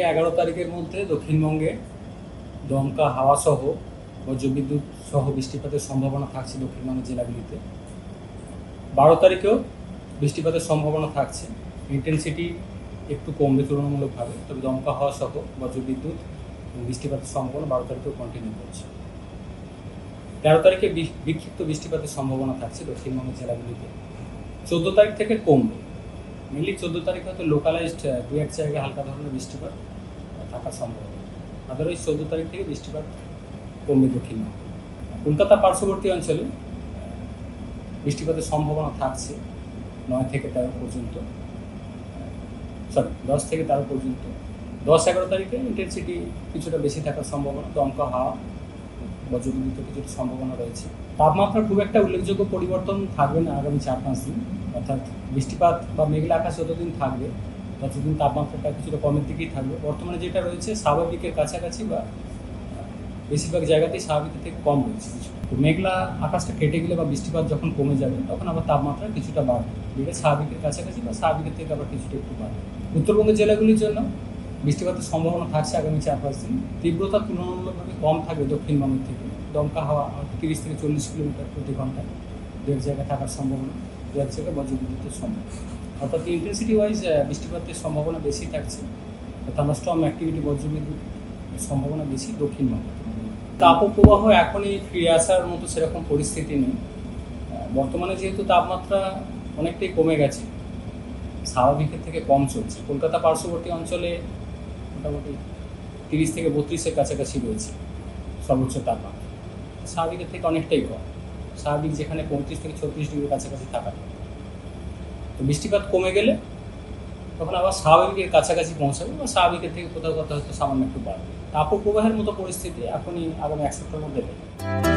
11 তারিখের মধ্যে দক্ষিণবঙ্গে দমকা হাওয়া সহ বজ্রবিদ্যুৎ সহ বৃষ্টিপাতের সম্ভাবনা থাকছে দক্ষিণবঙ্গের জেলাগুলিতে। 12 তারিখেও বৃষ্টিপাতের সম্ভাবনা থাকছে, ইন্টেন্সিটি একটু কমবে তুলনামূলকভাবে, তবে দমকা হাওয়া সহ বজ্রবিদ্যুৎ এবং বৃষ্টিপাতের সম্ভাবনা 12 তারিখেও কন্টিনিউ করছে। 13 তারিখে বিক্ষিপ্ত বৃষ্টিপাতের সম্ভাবনা থাকছে দক্ষিণবঙ্গের জেলাগুলিতে। 14 তারিখ থেকে কমবে, মেনলি 14 তারিখ হয়তো লোকালাইজড দু এক জায়গায় হালকা ধরনের বৃষ্টিপাত থাকার সম্ভাবনা। আদারওয়াইজ 14 তারিখ থেকে বৃষ্টিপাত কমবে দক্ষিণবঙ্গে। কলকাতা পার্শ্ববর্তী অঞ্চলে বৃষ্টিপাতের সম্ভাবনা থাকছে 9 থেকে 13 পর্যন্ত, 10 থেকে 13 পর্যন্ত। 10-11 তারিখে ইন্টেন্সিটি কিছুটা বেশি থাকার সম্ভাবনা, দমকা হাওয়া বজ্রবিদ্যুতের কিছুটা সম্ভাবনা রয়েছে। তাপমাত্রার খুব একটা উল্লেখযোগ্য পরিবর্তন থাকবে না আগামী 4-5 দিন, অর্থাৎ বৃষ্টিপাত বা মেঘলা আকাশ যতদিন থাকবে ততদিন তাপমাত্রাটা কিছুটা কমের দিকেই থাকবে। বর্তমানে যেটা রয়েছে স্বাভাবিকের কাছাকাছি বা বেশিরভাগ জায়গাতেই স্বাভাবিকের থেকে কম রয়েছে কিছু। তো মেঘলা আকাশটা কেটে গেলে বা বৃষ্টিপাত যখন কমে যাবে তখন আবার তাপমাত্রা কিছুটা বাড়বে, বেড়ে স্বাভাবিকের কাছাকাছি বা স্বাভাবিকের থেকে আবার কিছুটা একটু বাড়বে। উত্তরবঙ্গের জেলাগুলির জন্য বৃষ্টিপাতের সম্ভাবনা থাকছে আগামী 4-5 দিন। তীব্রতা তুলনামূলকভাবে কম থাকবে দক্ষিণবঙ্গের থেকে। দমকা হাওয়া 30 থেকে 40 কিলোমিটার প্রতি ঘন্টায় দু এক জায়গায় থাকার সম্ভাবনা, দু এক জায়গায় বজ্রবিদ্যুতের সম্ভাবনা। অর্থাৎ ইন্টেন্সিটি ওয়াইজ বৃষ্টিপাতের সম্ভাবনা বেশি থাকছে, থান্ডারস্টর্ম অ্যাক্টিভিটি বজ্রবিদ্যুৎ সম্ভাবনা বেশি দক্ষিণবঙ্গে। তাপপ্রবাহ এখনই ফিরে আসার মতো সেরকম পরিস্থিতি নেই। বর্তমানে যেহেতু তাপমাত্রা অনেকটাই কমে গেছে, স্বাভাবিকের থেকে কম চলছে। কলকাতা পার্শ্ববর্তী অঞ্চলে মোটামুটি 30 থেকে 32-এর কাছাকাছি রয়েছে সর্বোচ্চ তাপমাত্রা, স্বাভাবিকের থেকে অনেকটাই কম। স্বাভাবিক যেখানে 35 থেকে 36 ডিগ্রির কাছাকাছি থাকা, তো বৃষ্টিপাত কমে গেলে তখন আবার স্বাভাবিকের কাছাকাছি পৌঁছাবে বা স্বাভাবিকের থেকে কোথাও কোথাও হয়তো সামান্য একটু বাড়বে। তাপপ্রবাহের মতো পরিস্থিতি এখনই আগামী 1 সপ্তাহের মধ্যে নেই।